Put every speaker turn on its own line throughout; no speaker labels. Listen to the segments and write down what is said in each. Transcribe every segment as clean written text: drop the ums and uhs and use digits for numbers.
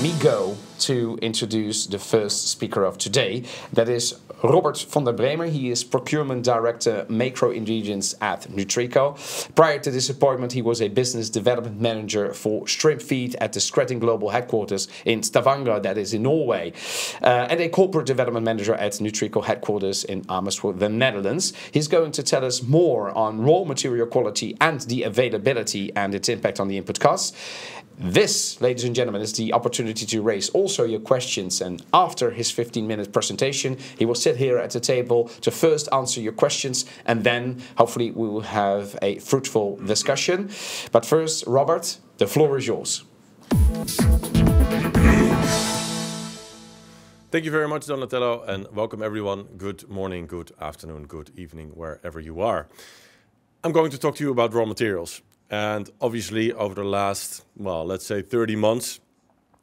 me go to introduce the first speaker of today. That is Robert van der Bremer. He is Procurement Director, Macro Ingredients at Nutrico. Prior to this appointment, he was a Business Development Manager for Shrimp Feed at the Skretting Global Headquarters in Stavanger, that is in Norway, and a Corporate Development Manager at Nutrico Headquarters in Amersfoort, the Netherlands. He's going to tell us more on raw material quality and the availability and its impact on the input costs. This, ladies and gentlemen, is the opportunity to raise also your questions, and after his 15-minute presentation, he will sit here at the table to first answer your questions, and then hopefully we will have a fruitful discussion. But first, Robert, the floor is yours.
Thank you very much, Donatello, and welcome everyone. Good morning, good afternoon, good evening, wherever you are. I'm going to talk to you about raw materials. And obviously, over the last, well, let's say 30 months,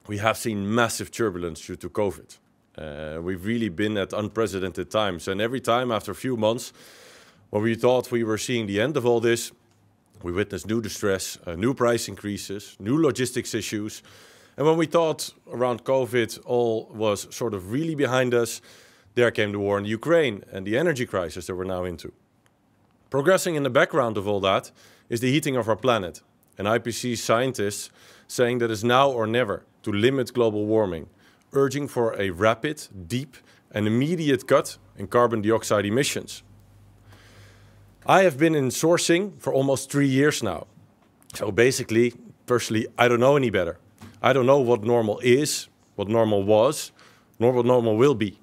we have seen massive turbulence due to COVID. We've really been at unprecedented times. And every time after a few months, when we thought we were seeing the end of all this, we witnessed new distress, new price increases, new logistics issues. And when we thought around COVID all was sort of really behind us, there came the war in Ukraine and the energy crisis that we're now into. Progressing in the background of all that is the heating of our planet, and IPCC scientists saying that it's now or never to limit global warming, urging for a rapid, deep and immediate cut in carbon dioxide emissions. I have been in sourcing for almost 3 years now. So basically, personally, I don't know any better. I don't know what normal is, what normal was, nor what normal will be.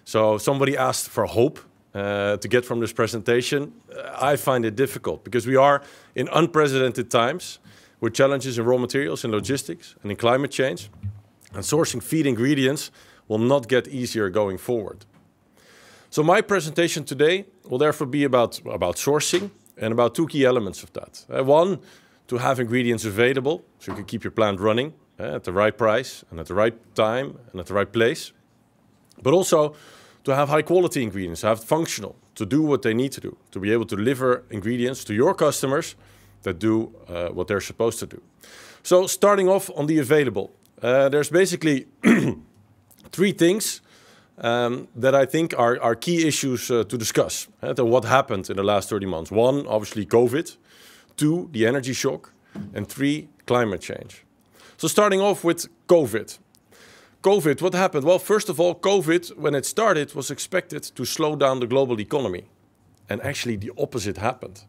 So somebody asked for hope. To get from this presentation, I find it difficult because we are in unprecedented times with challenges in raw materials and logistics and in climate change, and sourcing feed ingredients will not get easier going forward. So my presentation today will therefore be about sourcing and about two key elements of that. One, to have ingredients available so you can keep your plant running at the right price and at the right time and at the right place, but also to have high quality ingredients, to have functional, to do what they need to do, to be able to deliver ingredients to your customers that do what they're supposed to do. So starting off on the available, there's basically three things that I think are key issues to discuss. What happened in the last 30 months. One, obviously COVID. Two, the energy shock. And three, climate change. So starting off with COVID. COVID, what happened? Well, first of all, COVID, when it started, was expected to slow down the global economy. And actually the opposite happened.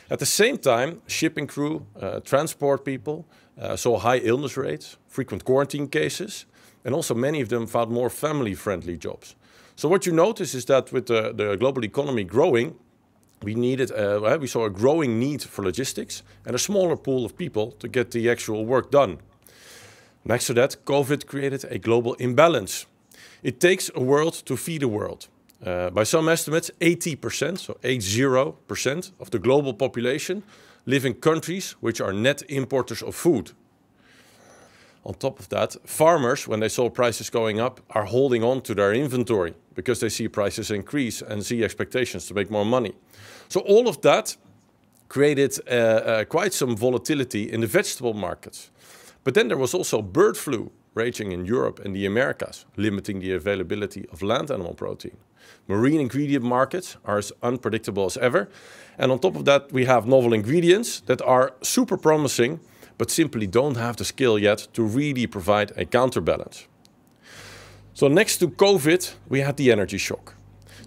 At the same time, shipping crew, transport people saw high illness rates, frequent quarantine cases, and also many of them found more family-friendly jobs. So what you notice is that with the global economy growing, we saw a growing need for logistics and a smaller pool of people to get the actual work done. Next to that, COVID created a global imbalance. It takes a world to feed a world. By some estimates, 80%, so 80% of the global population live in countries which are net importers of food. On top of that, farmers, when they saw prices going up, are holding on to their inventory because they see prices increase and see expectations to make more money. So all of that created quite some volatility in the vegetable markets. But then there was also bird flu raging in Europe and the Americas, limiting the availability of land animal protein. Marine ingredient markets are as unpredictable as ever. And on top of that, we have novel ingredients that are super promising, but simply don't have the skill yet to really provide a counterbalance. So next to COVID, we had the energy shock.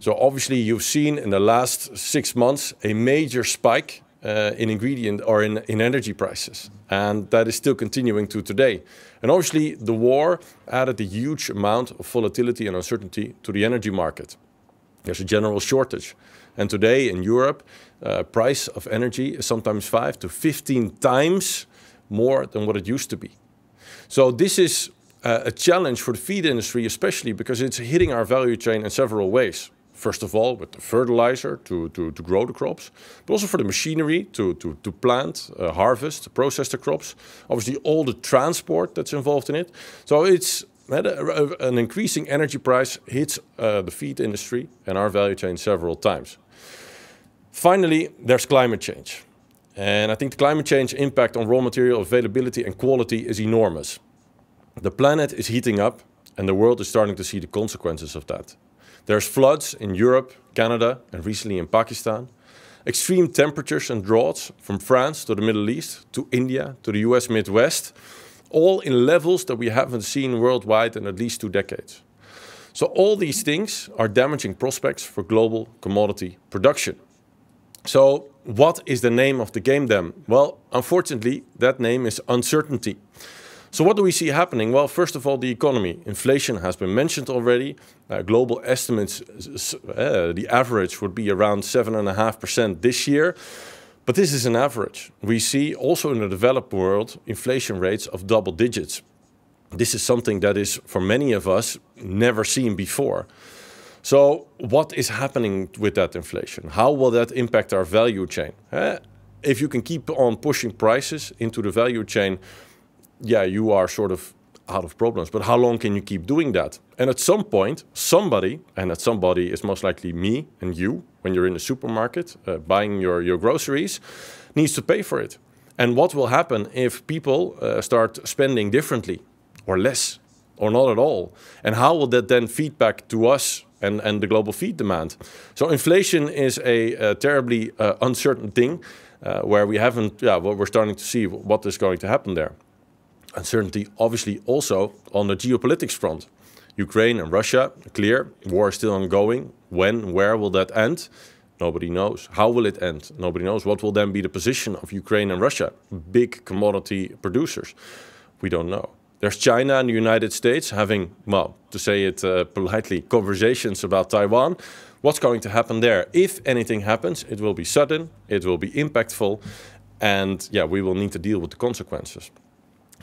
So obviously you've seen in the last 6 months a major spike in ingredient or in energy prices. And that is still continuing to today. And obviously the war added a huge amount of volatility and uncertainty to the energy market. There's a general shortage. And today in Europe, price of energy is sometimes 5 to 15 times more than what it used to be. So this is a challenge for the feed industry, especially because it's hitting our value chain in several ways. First of all, with the fertilizer to grow the crops, but also for the machinery to plant, harvest, process the crops. Obviously, all the transport that's involved in it. So it's an increasing energy price hits the feed industry and our value chain several times. Finally, there's climate change. And I think the climate change impact on raw material availability and quality is enormous. The planet is heating up and the world is starting to see the consequences of that. There's floods in Europe, Canada, and recently in Pakistan. Extreme temperatures and droughts from France to the Middle East, to India, to the US Midwest, all in levels that we haven't seen worldwide in at least 2 decades. So all these things are damaging prospects for global commodity production. So what is the name of the game then? Well, unfortunately, that name is uncertainty. So what do we see happening? Well, first of all, the economy. Inflation has been mentioned already. Global estimates, the average would be around 7.5% this year. But this is an average. We see also in the developed world inflation rates of double digits. This is something that is, for many of us, never seen before. So what is happening with that inflation? How will that impact our value chain? If you can keep on pushing prices into the value chain, yeah, you are sort of out of problems. But how long can you keep doing that? And at some point, somebody, and that somebody is most likely me and you, when you're in the supermarket buying your groceries, needs to pay for it. And what will happen if people start spending differently or less or not at all? And how will that then feed back to us and the global feed demand? So inflation is a terribly uncertain thing where we haven't, we're starting to see what is going to happen there. Uncertainty obviously also on the geopolitics front. Ukraine and Russia, clear, war is still ongoing. When, where will that end? Nobody knows. How will it end? Nobody knows. What will then be the position of Ukraine and Russia, big commodity producers? We don't know. There's China and the United States having, well, to say it politely, conversations about Taiwan. What's going to happen there? If anything happens, it will be sudden, it will be impactful, and yeah, we will need to deal with the consequences.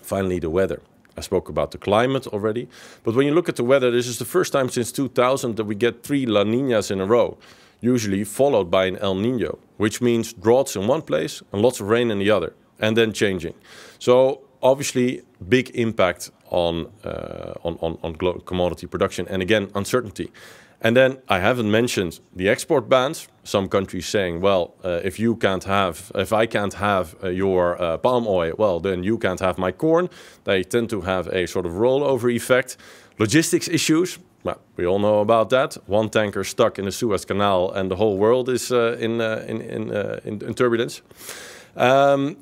Finally, the weather. I spoke about the climate already, but when you look at the weather, this is the first time since 2000 that we get 3 La Niñas in a row, usually followed by an El Niño, which means droughts in one place and lots of rain in the other, and then changing. So obviously, big impact on commodity production, and again, uncertainty. And then I haven't mentioned the export bans. Some countries saying, well, if I can't have your palm oil, well, then you can't have my corn. They tend to have a sort of rollover effect. Logistics issues, well, we all know about that. One tanker stuck in the Suez Canal and the whole world is in turbulence. On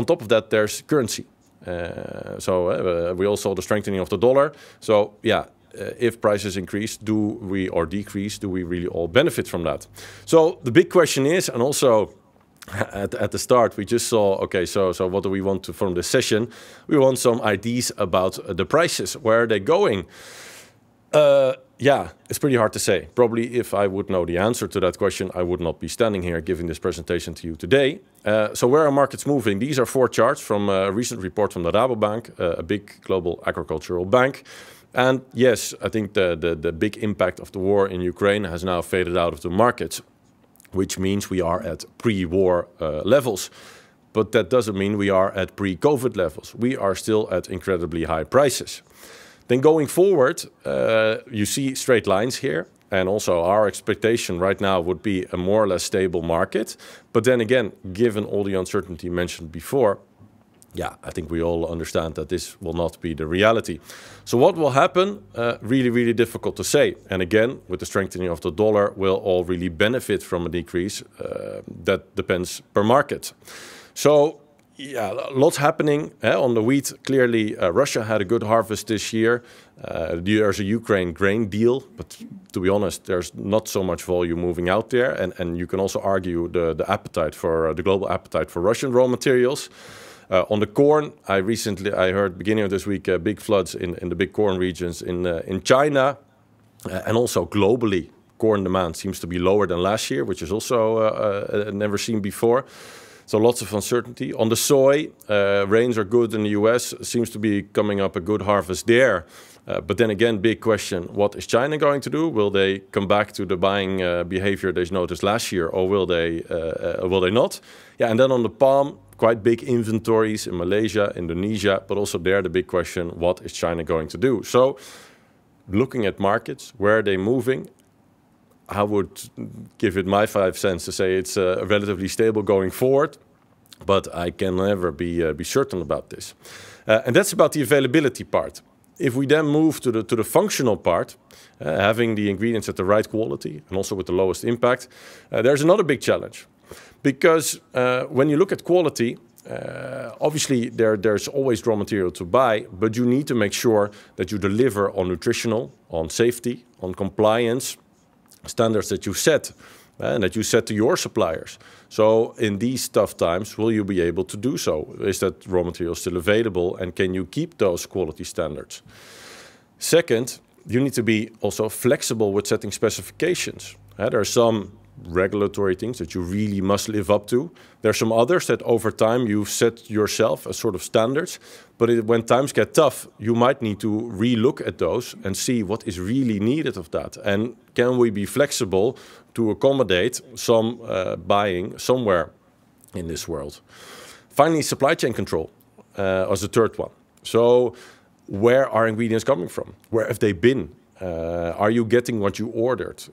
top of that, there's currency. We all saw the strengthening of the dollar. So yeah, if prices increase, or decrease, do we really all benefit from that? So the big question is, and also at the start we just saw, okay, so what do we want from this session? We want some ideas about the prices. Where are they going? Yeah, it's pretty hard to say. Probably if I would know the answer to that question, I would not be standing here giving this presentation to you today. So where are markets moving? These are 4 charts from a recent report from the Rabobank, a big global agricultural bank. And yes, I think the big impact of the war in Ukraine has now faded out of the markets, which means we are at pre-war levels. But that doesn't mean we are at pre-COVID levels. We are still at incredibly high prices. Then going forward, you see straight lines here. And also our expectation right now would be a more or less stable market. But then again, given all the uncertainty mentioned before, yeah, I think we all understand that this will not be the reality. So what will happen? Really, really difficult to say. And again, with the strengthening of the dollar, we'll all really benefit from a decrease. That depends per market. So yeah, lots happening. On the wheat, clearly Russia had a good harvest this year. There's a Ukraine grain deal, but to be honest, there's not so much volume moving out there. And you can also argue the appetite for the global appetite for Russian raw materials. On the corn, I heard beginning of this week big floods in the big corn regions in China, and also globally, corn demand seems to be lower than last year, which is also never seen before. So lots of uncertainty. On the soy, rains are good in the US, seems to be coming up a good harvest there. But then again, big question, what is China going to do? Will they come back to the buying behavior they noticed last year, or will they not? Yeah, and then on the palm, quite big inventories in Malaysia, Indonesia, but also there the big question, what is China going to do? So looking at markets, where are they moving? I would give it my 5 cents to say it's relatively stable going forward. but I can never be certain about this. And that's about the availability part. If we then move to the functional part, having the ingredients at the right quality and also with the lowest impact, there's another big challenge. Because when you look at quality, obviously there's always raw material to buy, but you need to make sure that you deliver on nutritional, on safety, on compliance standards that you set and that you set to your suppliers. So in these tough times, will you be able to do so? Is that raw material still available, and can you keep those quality standards? Second, you need to be also flexible with setting specifications. There are some regulatory things that you really must live up to. There are some others that over time you've set yourself as sort of standards, but when times get tough, you might need to relook at those and see what is really needed of that. And can we be flexible to accommodate some buying somewhere in this world? Finally, supply chain control as the third one. So where are ingredients coming from? Where have they been? Are you getting what you ordered?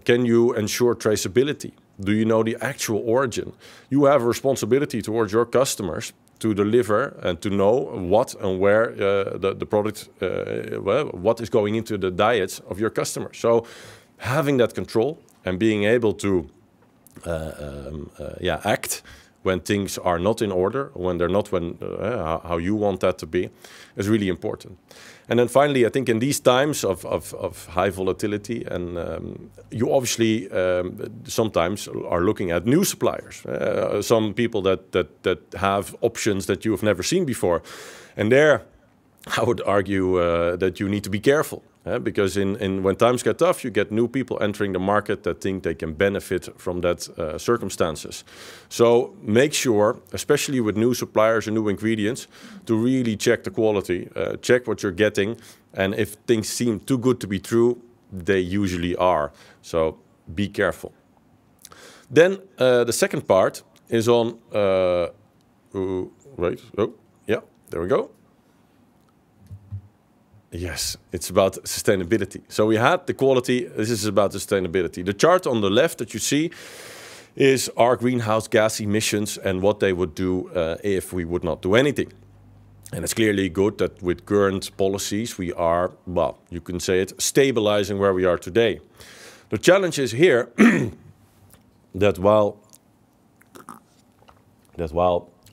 Can you ensure traceability? Do you know the actual origin? You have a responsibility towards your customers to deliver and to know what and where the product, what is going into the diets of your customers. So having that control and being able to act when things are not in order, when they're not how you want that to be, is really important. And then finally, I think in these times of high volatility, and you obviously sometimes are looking at new suppliers, some people that have options that you have never seen before. And there, I would argue that you need to be careful. Because when times get tough, you get new people entering the market that think they can benefit from that circumstances. So make sure, especially with new suppliers and new ingredients, to really check the quality, check what you're getting. And if things seem too good to be true, they usually are. So be careful. Then the second part is on, there we go. Yes, it's about sustainability. So we had the quality, this is about sustainability. The chart on the left that you see is our greenhouse gas emissions and what they would do if we would not do anything. And it's clearly good that with current policies we are, well, you can say it, stabilizing where we are today. The challenge is here that while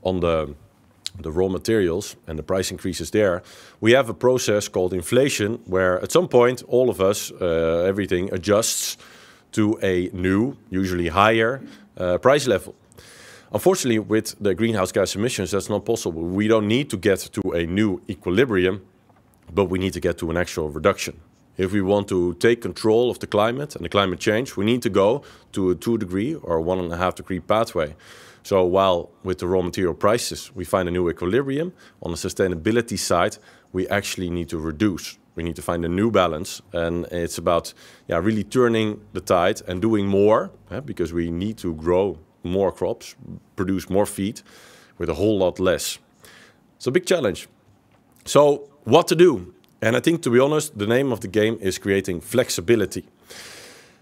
on the raw materials and the price increases there, we have a process called inflation, where at some point all of us, everything adjusts to a new, usually higher price level. Unfortunately, with the greenhouse gas emissions, that's not possible. We don't need to get to a new equilibrium, but we need to get to an actual reduction. If we want to take control of the climate and the climate change, we need to go to a 2 degree or 1.5 degree pathway. So while with the raw material prices we find a new equilibrium, on the sustainability side we actually need to reduce. We need to find a new balance, and it's about really turning the tide and doing more, because we need to grow more crops, produce more feed with a whole lot less. It's a big challenge. So what to do? And I think, to be honest, the name of the game is creating flexibility.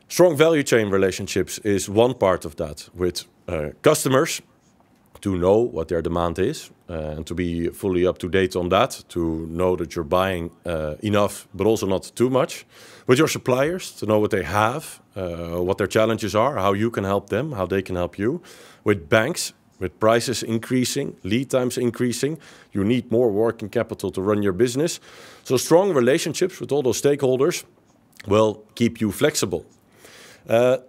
Strong value chain relationships is one part of that, with customers, to know what their demand is and to be fully up to date on that, to know that you're buying enough but also not too much. With your suppliers, to know what they have, what their challenges are, how you can help them, how they can help you. With banks, with prices increasing, lead times increasing, you need more working capital to run your business. So strong relationships with all those stakeholders will keep you flexible.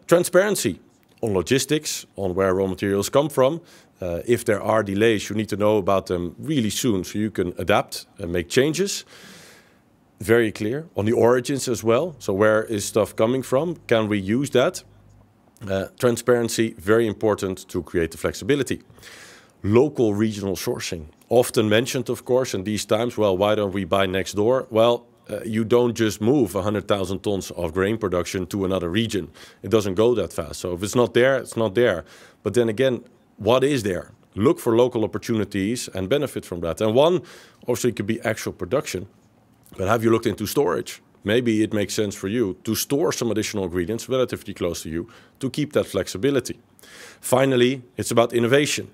Transparency on logistics, on where raw materials come from. If there are delays, you need to know about them really soon so you can adapt and make changes. Very clear on the origins as well. So where is stuff coming from? Can we use that? Transparency, very important to create the flexibility. Local regional sourcing, often mentioned, of course, in these times. Well, why don't we buy next door? Well, you don't just move 100,000 tons of grain production to another region. It doesn't go that fast. So if it's not there, it's not there. But then again, what is there? Look for local opportunities and benefit from that. And one, obviously, could be actual production. But have you looked into storage? Maybe it makes sense for you to store some additional ingredients relatively close to you to keep that flexibility. Finally, it's about innovation.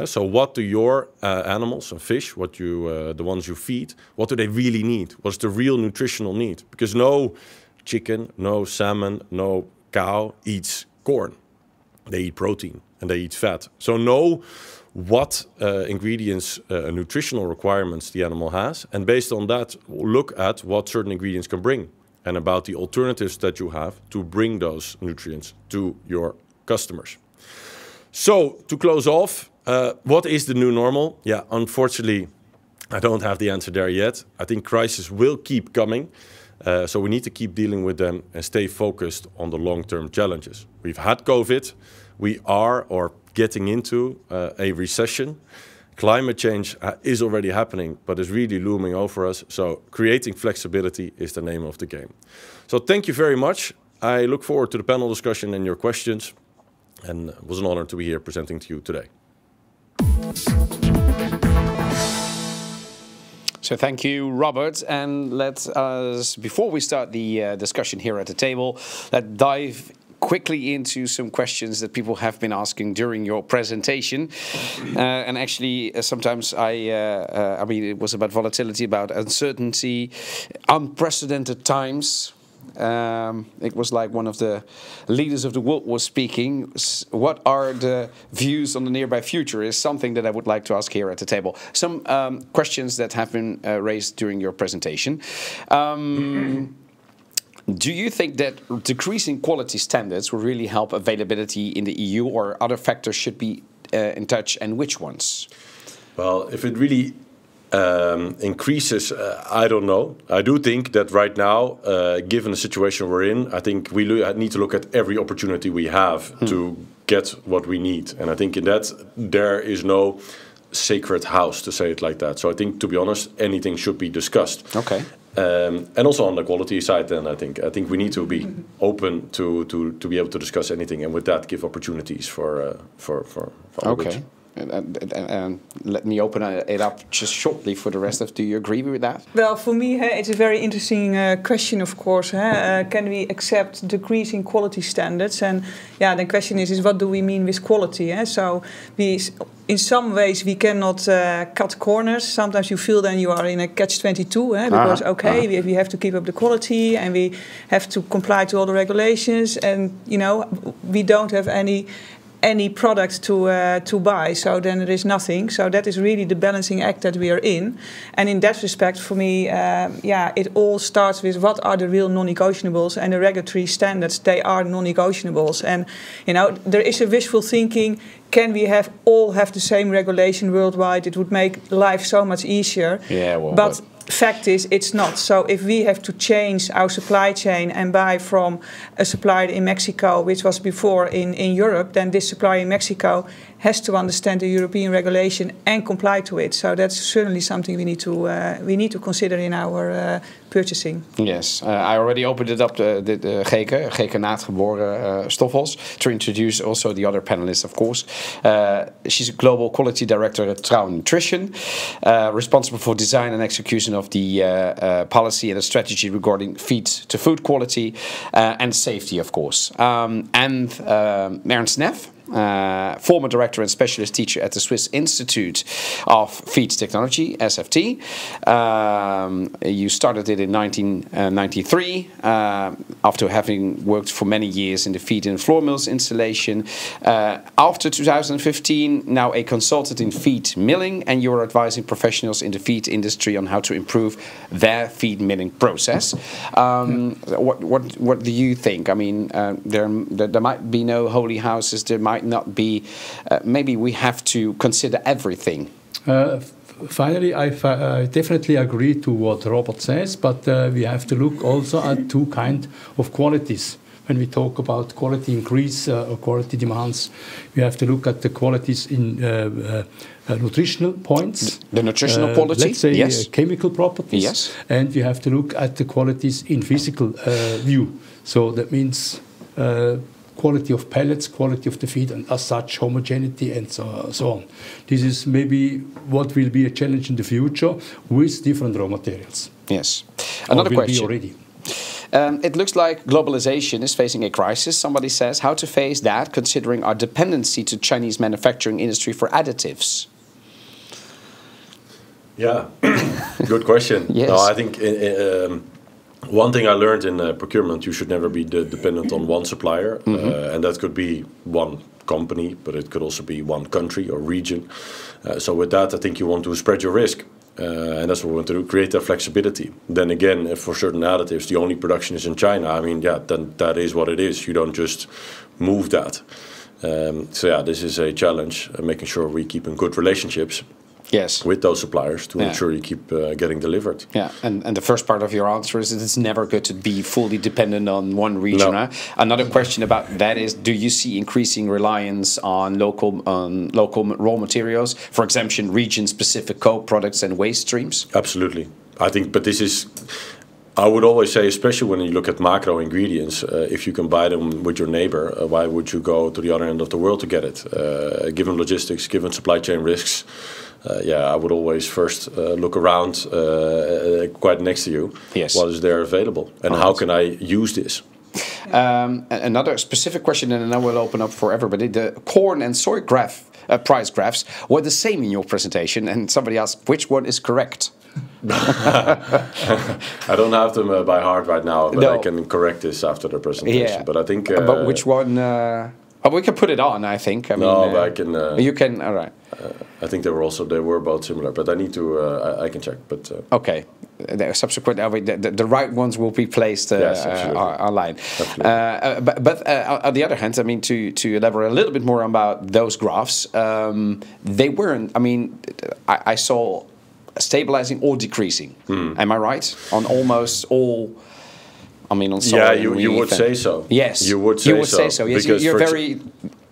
So what do your animals and fish, the ones you feed, what do they really need? What's the real nutritional need? Because no chicken, no salmon, no cow eats corn. They eat protein and they eat fat. So know what ingredients, nutritional requirements the animal has, and based on that, look at what certain ingredients can bring and about the alternatives that you have to bring those nutrients to your customers. So to close off, what is the new normal? Yeah, unfortunately, I don't have the answer there yet. I think crises will keep coming. So we need to keep dealing with them and stay focused on the long-term challenges. We've had COVID. We are getting into a recession. Climate change is already happening, but is really looming over us. So creating flexibility is the name of the game. So thank you very much. I look forward to the panel discussion and your questions. And it was an honor to be here presenting to you today.
So thank you, Robert. And let us, before we start the discussion here at the table, let's dive quickly into some questions that people have been asking during your presentation. And actually, sometimes I mean, it was about volatility, about uncertainty, unprecedented times. It was like one of the leaders of the world was speaking. What are the views on the nearby future is something that I would like to ask here at the table. Some questions that have been raised during your presentation. Do you think that decreasing quality standards will really help availability in the EU, or other factors should be in touch, and which ones?
Well, if it really increases, I don't know. I do think that right now, given the situation we're in, I think we need to look at every opportunity we have to get what we need. And I think in that, there is no sacred house, to say it like that. So I think, to be honest, anything should be discussed. Okay. And also on the quality side, then I think we need to be open to be able to discuss anything, and with that, give opportunities for
okay. And let me open it up just shortly for the rest of. Do you agree with that?
Well, for me, it's a very interesting question, of course. Can we accept decreasing quality standards? And yeah, the question is what do we mean with quality? So in some ways, we cannot cut corners. Sometimes you feel then you are in a catch-22, because we have to keep up the quality and we have to comply to all the regulations, and we don't have any product to buy, so then there is nothing. So that is really the balancing act that we are in. And in that respect, for me, it all starts with what are the real non-negotiables, and the regulatory standards, they are non-negotiables. And there is a wishful thinking, can we all have the same regulation worldwide? It would make life so much easier. Yeah, well, but fact is, it's not. So if we have to change our supply chain and buy from a supplier in Mexico, which was before in Europe, then this supplier in Mexico has to understand the European regulation and comply to it. So that's certainly something we need to consider in our purchasing.
Yes, I already opened it up to Geke Naadgeboren Stoffels, to introduce also the other panelists, of course. She's a global quality director at Trouw Nutrition, responsible for design and execution of the policy and the strategy regarding feed to food quality and safety, of course. And Ernst Neff, former director and specialist teacher at the Swiss Institute of Feed Technology, SFT. You started it in 1993 after having worked for many years in the feed and flour mills installation. After 2015, now a consultant in feed milling, and you're advising professionals in the feed industry on how to improve their feed milling process. What do you think? I mean, there might be no holy houses. There might not be. Maybe we have to consider everything.
Finally, I definitely agree to what Robert says, but we have to look also at two kinds of qualities. When we talk about quality increase or quality demands, we have to look at the qualities in nutritional points. The nutritional quality? Let's say yes. Chemical properties. Yes. And we have to look at the qualities in physical view. So that means quality of pellets, quality of the feed, and as such, homogeneity, and so on. This is maybe what will be a challenge in the future with different raw materials.
Yes. Another question.
Already.
It looks like globalization is facing a crisis. Somebody says, how to face that, considering our dependency to Chinese manufacturing industry for additives?
Yeah, good question.
Yes.
No, I think one thing I learned in procurement, you should never be dependent on one supplier. And that could be one company, but it could also be one country or region. So with that, I think you want to spread your risk. And that's what we want to do, create that flexibility. Then again, if for certain additives, the only production is in China, I mean, yeah, then that is what it is. You don't just move that. So yeah, this is a challenge, making sure we keep in good relationships.
Yes.
With those suppliers to ensure you keep getting delivered.
Yeah, and the first part of your answer is that it's never good to be fully dependent on one region.
No.
Huh? Another question about that is, do you see increasing reliance on local raw materials, for example, region-specific co-products and waste streams?
Absolutely. I think, but this is... I would always say, especially when you look at macro ingredients, if you can buy them with your neighbor, why would you go to the other end of the world to get it? Given logistics, given supply chain risks, I would always first look around quite next to you.
Yes.
What is there available? And how can I use this?
Another specific question, and then I will open up for everybody. The corn and soy price graphs were the same in your presentation, and somebody asked, which one is correct?
I don't have them by heart right now, but I can correct this after the presentation.
Yeah.
But I think...
but which one... we can put it on, I think. I mean,
but I can...
you can... All right.
I think they were both similar, but I need to... I can check, but...
Okay. The subsequent... the right ones will be placed online. But on the other hand, I mean, to elaborate a little bit more about those graphs, they weren't... I mean, I saw... stabilizing or decreasing. Am I right? On almost all, I mean, on soy.
Yeah, you would say so.
Yes,
you would say so.
Yes, you're very...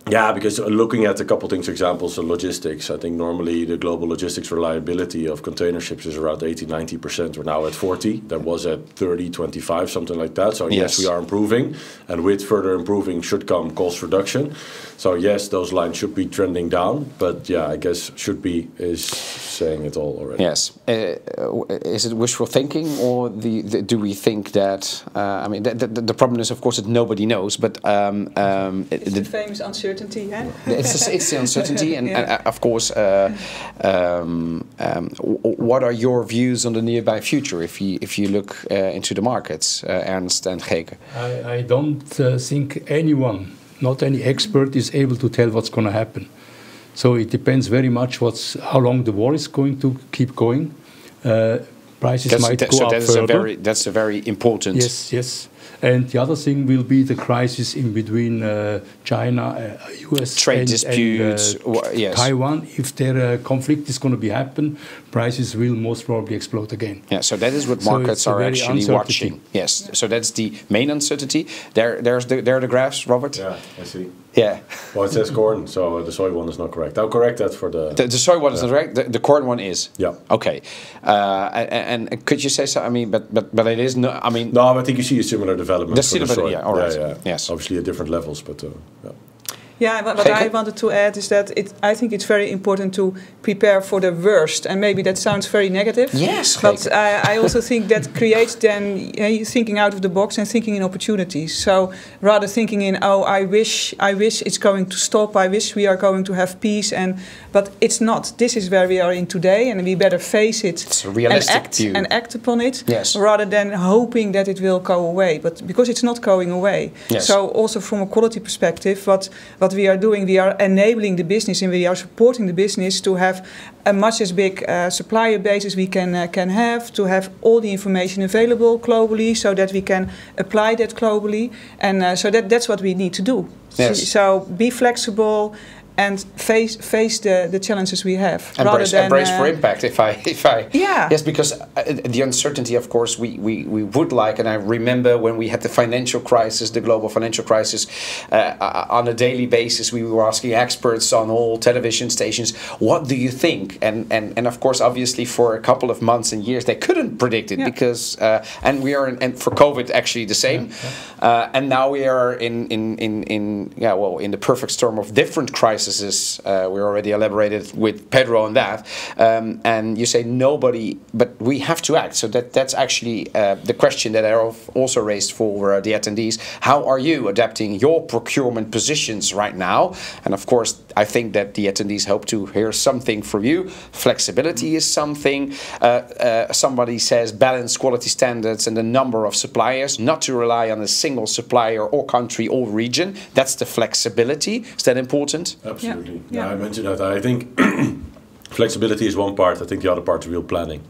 Yeah, because looking at a couple of things, examples of logistics, I think normally the global logistics reliability of container ships is around 80-90%. We're now at 40. That was at 30-25, something like that. So yes, we are improving. And with further improving should come cost reduction. So yes, those lines should be trending down. But yeah, I guess should be is saying it all already.
Yes. Is it wishful thinking, or do we think that... I mean, the problem is, of course, that nobody knows. But
it's the famous uncertainty.
It's the uncertainty, and of course, what are your views on the nearby future if you look into the markets, Ernst and Geke?
I don't think anyone, not any expert, is able to tell what's going to happen. So it depends very much how long the war is going to keep going. Prices might go up further.
That's a very important...
Yes. And the other thing will be the crisis in between China, US,
trade disputes,
and Taiwan. If their conflict is going to be happen, prices will most probably explode again.
Yeah, so that is what markets are actually watching. Yes, so that's the main uncertainty. There are the graphs, Robert.
Yeah, I see.
Yeah.
Well, it says corn, so the soy one is not correct. I'll correct that for the...
The soy one is not correct. The corn one is.
Yeah.
Okay. And could you say so? I mean, but it is not. I mean.
No, I think you see a similar development.
For the soy. Yeah. All right.
Yeah.
Yes.
Obviously, at different levels, but yeah.
Yeah, what I wanted to add is that I think it's very important to prepare for the worst, and maybe that sounds very negative.
Yes,
but I also think that creates then thinking out of the box and thinking in opportunities. So rather thinking in, I wish it's going to stop. I wish we are going to have peace, but it's not. This is where we are in today, and we better face it.
It's a realistic view.
And act upon it.
Yes.
Rather than hoping that it will go away, but because it's not going away.
Yes.
So also from a quality perspective, what we are doing, we are enabling the business and we are supporting the business to have a much as big supplier base as we can have, to have all the information available globally so that we can apply that globally. And so that's what we need to do.
Yes.
So be flexible and face the challenges we have.
Embrace for impact. If I
yeah.
Yes, because the uncertainty, of course, we would like, and I remember when we had the financial crisis, the global financial crisis, on a daily basis, we were asking experts on all television stations, what do you think? And of course, obviously, for a couple of months and years, they couldn't predict it because, and we are, and for COVID, actually the same. And now we are in the perfect storm of different crises crisis is, we already elaborated with Pedro on that, and you say nobody, but we have to act. So that's actually the question that I also raised for the attendees. How are you adapting your procurement positions right now? And of course, I think that the attendees hope to hear something from you. Flexibility is something. Somebody says balance quality standards and the number of suppliers, not to rely on a single supplier or country or region. That's the flexibility. Is that important?
Absolutely. Yeah, I mentioned that. I think flexibility is one part. I think the other part is real planning.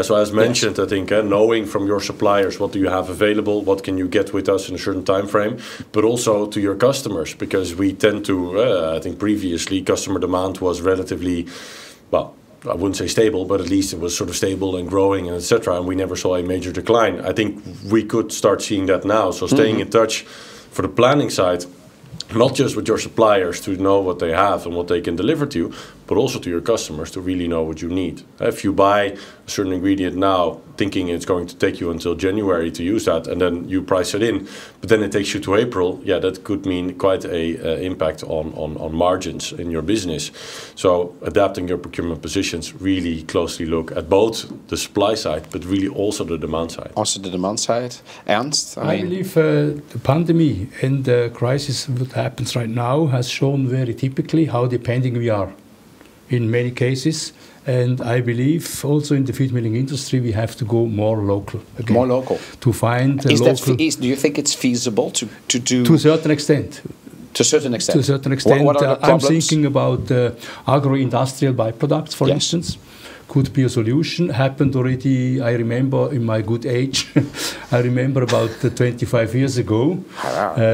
So as mentioned, I think knowing from your suppliers what do you have available, what can you get with us in a certain time frame, but also to your customers, because we tend to, I think previously customer demand was relatively, well, I wouldn't say stable, but at least it was sort of stable and growing and etc. And we never saw a major decline. I think we could start seeing that now. So staying in touch for the planning side, not just with your suppliers to know what they have and what they can deliver to you, but also to your customers to really know what you need. If you buy a certain ingredient now, thinking it's going to take you until January to use that, and then you price it in, but then it takes you to April, yeah, that could mean quite a impact on margins in your business. So adapting your procurement positions, really closely look at both the supply side, but really also the demand side.
Also the demand side. Ernst?
I believe the pandemic and the crisis that happens right now has shown very typically how depending we are in many cases. And I believe also in the feed milling industry we have to go more local again.
More local.
To find
is
local.
Do you think it's feasible to do?
To a certain extent.
To a certain extent.
To a certain extent.
What are the
I'm
problems?
thinking about agro-industrial byproducts, for instance. Could be a solution. Happened already, I remember in my good age, I remember about 25 years ago,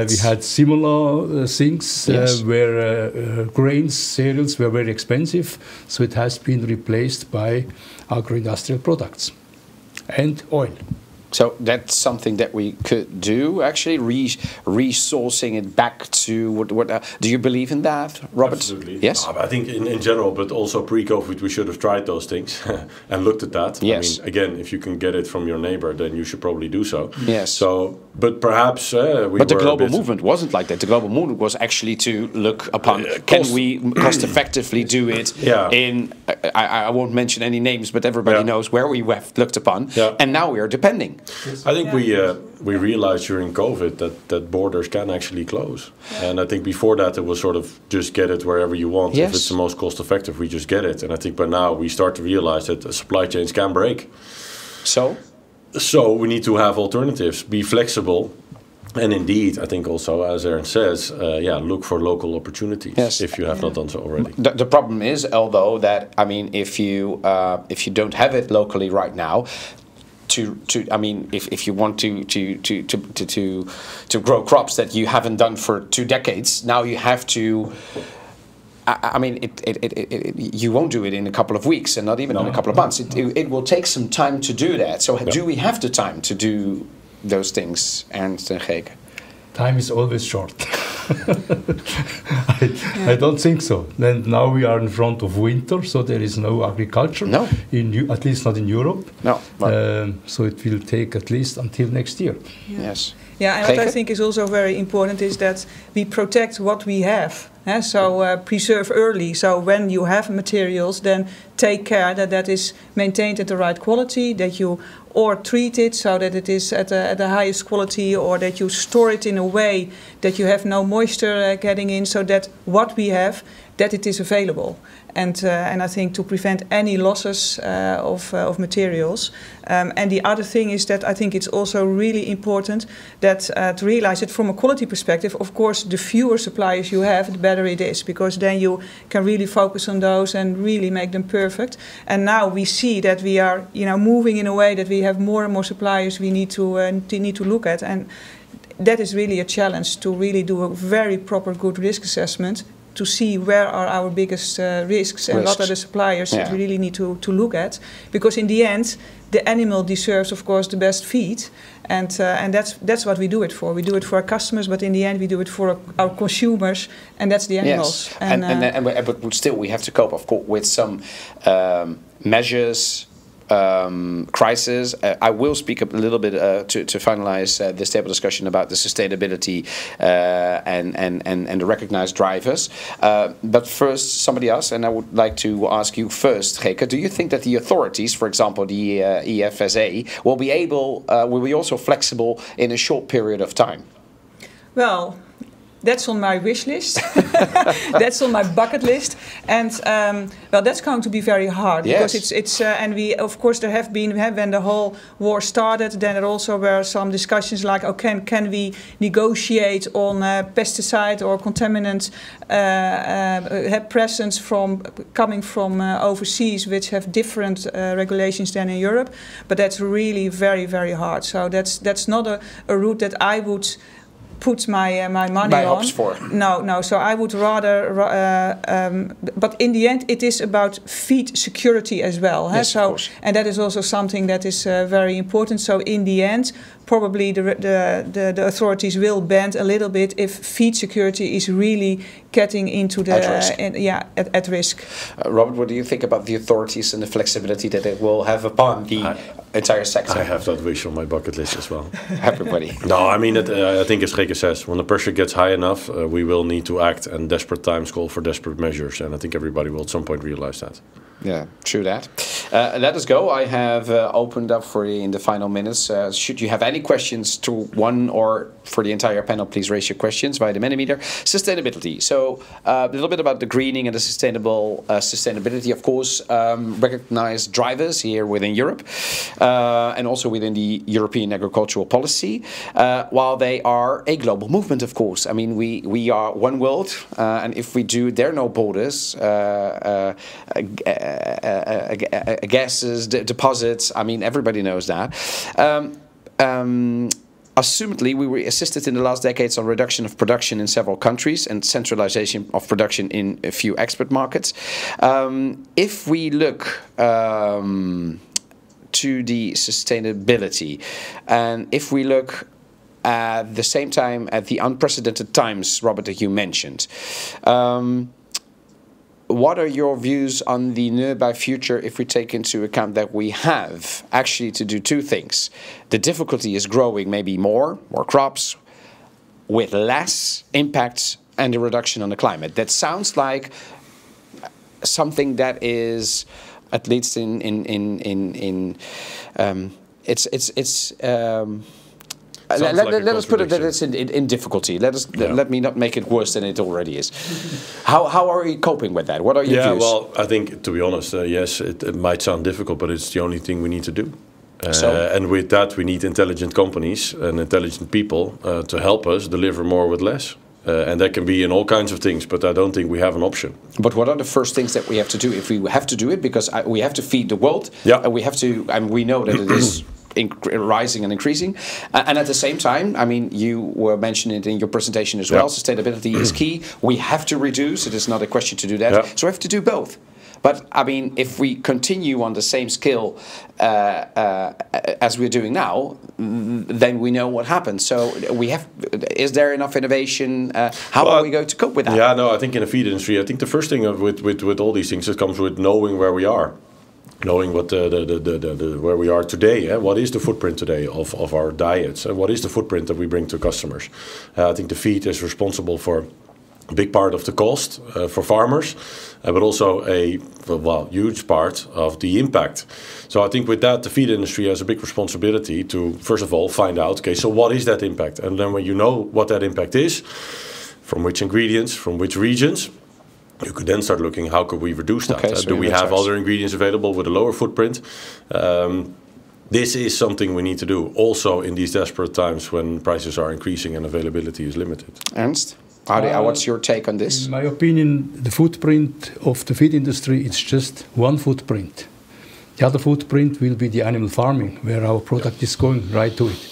we had similar things where grains, cereals were very expensive, so it has been replaced by agro-industrial products and oil.
So that's something that we could do, actually, resourcing it back to what do you believe in that, Robert?
Absolutely.
Yes?
I think in general, but also pre-COVID, we should have tried those things and looked at that.
Yes.
I mean, again, if you can get it from your neighbor, then you should probably do so.
Yes.
So, but perhaps
But the global movement wasn't like that. The global movement was actually to look upon, can we cost effectively do it in, I won't mention any names, but everybody knows where we have looked upon, and now we are depending.
I think we realized during COVID that borders can actually close. And I think before that it was sort of just get it wherever you want. If it's the most cost effective, we just get it. And I think by now we start to realize that the supply chains can break. So we need to have alternatives, be flexible. And indeed, I think also, as Aaron says, look for local opportunities if you have not done so already.
The problem is, although that, I mean, if you don't have it locally right now, if you want to grow crops that you haven't done for 2 decades, now you have to. I mean, you won't do it in a couple of weeks, and not even in a couple of months. It will take some time to do that. So, do we have the time to do those things, Ernst and Geek?
Time is always short. I don't think so. And now we are in front of winter, so there is no agriculture.
No.
At least not in Europe.
No.
So it will take at least until next year.
Yes.
Yeah, and what I think is also very important is that we protect what we have. So preserve early. So when you have materials, then take care that that is maintained at the right quality, that you or treat it so that it is at the highest quality, or that you store it in a way that you have no moisture getting in, so that what we have, that it is available. And I think to prevent any losses of materials. And the other thing is that I think it's also really important that to realize that from a quality perspective, of course, the fewer suppliers you have, the better it is, because then you can really focus on those and really make them perfect. And now we see that we are, moving in a way that we have more and more suppliers we need to look at, and that is really a challenge to really do a very proper, good risk assessment, to see where are our biggest risks and what are the suppliers that we really need to look at. Because in the end, the animal deserves, of course, the best feed. And that's what we do it for. We do it for our customers, but in the end we do it for our consumers, and that's the animals.
Yes. But still we have to cope, of course, with some measures, crisis. I will speak a little bit to finalize this table discussion about the sustainability and the recognized drivers. But first, somebody else, and I would like to ask you first, Geke, do you think that the authorities, for example, the EFSA, will be also flexible in a short period of time?
Well, that's on my wish list. That's on my bucket list, and well, that's going to be very hard, because it's and we, of course, there have been, when the whole war started, then there also were some discussions like, okay, can we negotiate on pesticide or contaminant presence coming from overseas, which have different regulations than in Europe, but that's really very, very hard. So that's not a route that I would put my money on.
Hopes for.
No. So I would rather, but in the end, it is about feed security as well.
Yes, of course.
And that is also something that is very important. So in the end, probably the authorities will bend a little bit if feed security is really getting into the at risk.
Robert, what do you think about the authorities and the flexibility that it will have upon the entire sector?
I have that wish on my bucket list as well.
Everybody.
No, I mean, I think as Geke says, when the pressure gets high enough, we will need to act, and desperate times call for desperate measures, and I think everybody will at some point realize that.
Yeah, true that. Let us go. I have opened up for you in the final minutes. Should you have any questions to one or for the entire panel, please raise your questions via the Mentimeter. Sustainability. So a little bit about the greening and the sustainability. Of course, recognized drivers here within Europe and also within the European agricultural policy, while they are a global movement, of course. I mean, we are one world, and if we do, there are no borders. Gases, deposits, I mean, everybody knows that. Assumedly, we were assisted in the last decades on reduction of production in several countries and centralization of production in a few export markets. If we look to the sustainability, and if we look at the same time at the unprecedented times, Robert, that you mentioned, what are your views on the nearby future if we take into account that we have actually to do two things? The difficulty is growing maybe more crops with less impact and a reduction on the climate. That sounds like something that is, at least let us put it that it's in difficulty. Let me not make it worse than it already is. How are we coping with that? What are your views?
Well, I think, to be honest, yes, it might sound difficult, but it's the only thing we need to do. And with that, we need intelligent companies and intelligent people to help us deliver more with less. And that can be in all kinds of things, but I don't think we have an option.
But what are the first things that we have to do if we have to do it? Because we have to feed the world, and we have to, and we know that it is rising and increasing, and at the same time, I mean, you were mentioning it in your presentation as well. Sustainability is key. We have to reduce. It is not a question to do that. So we have to do both. But I mean, if we continue on the same scale as we're doing now, then we know what happens. So we have. Is there enough innovation? How are we going to cope with that?
Yeah, no. I think in the feed industry, I think the first thing with all these things, it comes with knowing where we are. Knowing what where we are today, what is the footprint today of our diets, and what is the footprint that we bring to customers. I think the feed is responsible for a big part of the cost for farmers, but also a huge part of the impact. So I think with that, the feed industry has a big responsibility to, first of all, find out, okay, so what is that impact? And then when you know what that impact is, from which ingredients, from which regions, you could then start looking, how could we reduce that?
Okay, so
do we have other ingredients available with a lower footprint? This is something we need to do also in these desperate times when prices are increasing and availability is limited.
Ernst, what's your take on this?
In my opinion, the footprint of the feed industry is just one footprint. The other footprint will be the animal farming, where our product is going right to it.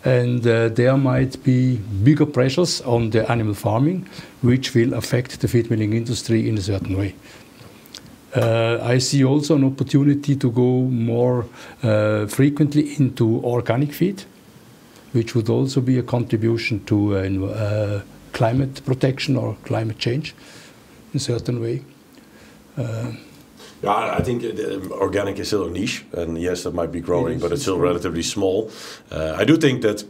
And there might be bigger pressures on the animal farming, which will affect the feed milling industry in a certain way. I see also an opportunity to go more frequently into organic feed, which would also be a contribution to climate protection or climate change in a certain way.
Yeah, I think organic is still a niche, and yes, that might be growing, but it's still relatively small. I do think that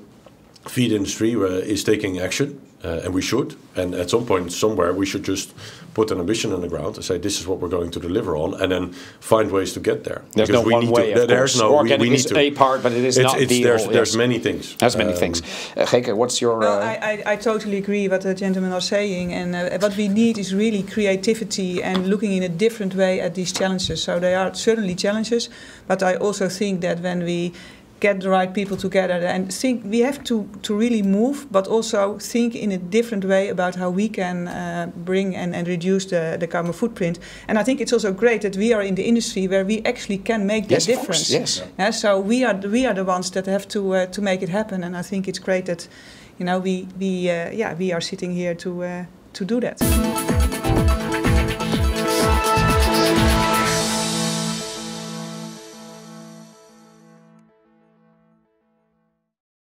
feed industry is taking action, and we should. And at some point, somewhere, we should just put an ambition on the ground and say, this is what we're going to deliver on, and then find ways to get there.
There's no one way, of course. Organic is a part, but it is not the whole.
There's many things.
There's many things. Geike, what's your...
Well, I totally agree what the gentlemen are saying. And what we need is really creativity and looking in a different way at these challenges. So they are certainly challenges, but I also think that when we get the right people together and think, we have to really move, but also think in a different way about how we can bring and reduce the carbon footprint. And I think it's also great that we are in the industry where we actually can make that difference.
Yes.
So we are the ones that have to make it happen. And I think it's great that we are sitting here to do that.